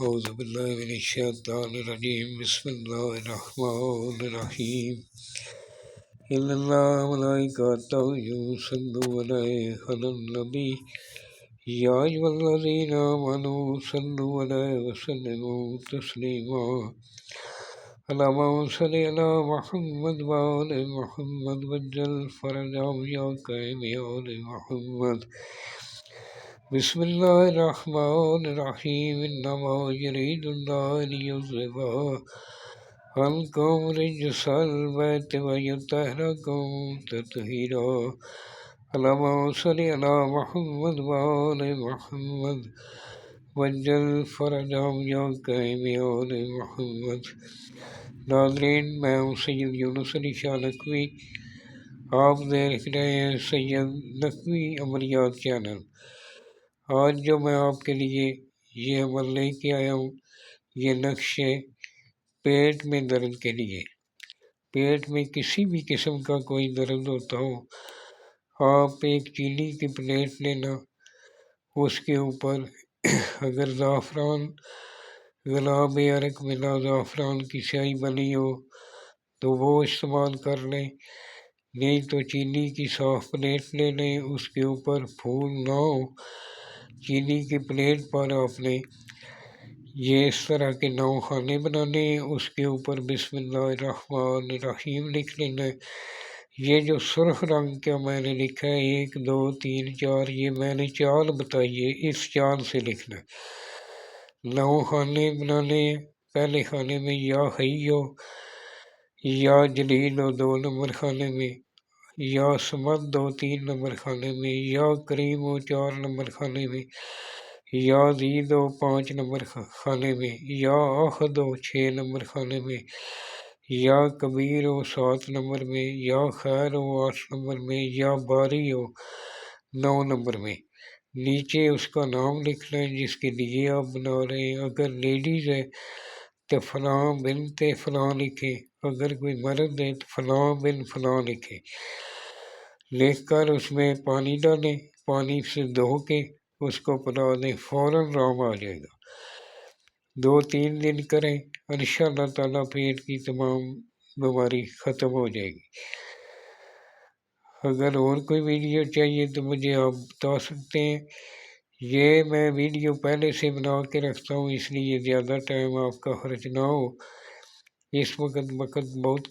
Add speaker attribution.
Speaker 1: أعوذ بالله من الشيطان الرجيم بسم الله الرحمن الرحيم إن الله وملائكته يصلون على النبي يا أيها الذين آمنوا صلوا عليه وسلموا تسليما اللهم صل على محمد وآل محمد وجل فرجهم يا كريم يا آل محمد بسم الله الرحمن الرحيم إنما يريد الله ليذهب عنكم رجس البيت ويطهركم تطهيرا اللهم صل على محمد وآل محمد وجل فرجهم يا كريم يا آل محمد۔ ناظرین، میں ہوں سید یونس علی شاہ نقوی، آپ دیکھ رہے ہیں سید نقوی عملیات چینل۔ آج جو میں آپ کے لیے یہ عمل لے کے آیا ہوں، یہ نقشے پیٹ میں درد کے لیے۔ پیٹ میں کسی بھی قسم کا کوئی درد ہوتا ہو، آپ ایک چینی کی پلیٹ لینا، اس کے اوپر اگر زعفران گلاب عرق ملا زعفران کی سیاہی بنی ہو تو وہ استعمال کر لیں، نہیں تو چینی کی صاف پلیٹ لے لیں، اس کے اوپر پھول نہ ہو، چینی کی پلیٹ پر آپ نے یہ اس طرح کے 9 خانے بنانے ہیں، اس کے اوپر بسم اللہ الرحمن الرحیم لکھ لینا ہے۔ یہ جو سرخ رنگ کا میں نے لکھا ہے 1 2 3 4، یہ میں نے چال بتائی ہے، اس چال سے لکھنا ہے۔ 9 خانے بنانے ہیں۔ پہلے خانے میں یا حی ہو، یا جلیل ہو 2 نمبر خانے میں، یا صمد ہو 3 نمبر خانے میں، یا کریم ہو 4 نمبر خانے میں، یا عزیز ہو 5 نمبر خانے میں، یا احد ہو 6 نمبر خانے میں، یا کبیر ہو 7 نمبر میں، یا خیر ہو 8 نمبر میں، یا باری ہو 9 نمبر میں۔ نیچے اس کا نام لکھنا ہے جس کے لیے آپ بنا رہے ہیں۔ اگر لیڈیز ہے تو فلاں بنت فلاں لکھیں، اگر کوئی مرد ہے تو فلاں بن فلاں لکھیں۔ لکھ کر اس میں پانی ڈالیں، پانی سے دھو کے اس کو پلا دیں، فوراً آرام آ جائے گا۔ 2-3 دن کریں، انشاءاللہ تعالیٰ پیٹ کی تمام بیماری ختم ہو جائے گی۔ اگر اور کوئی ویڈیو چاہیے تو مجھے آپ بتا سکتے ہیں۔ یہ میں ویڈیو پہلے سے بنا کے رکھتا ہوں، اس لیے زیادہ ٹائم آپ کا خرچ نہ ہو۔ اس وقت بہت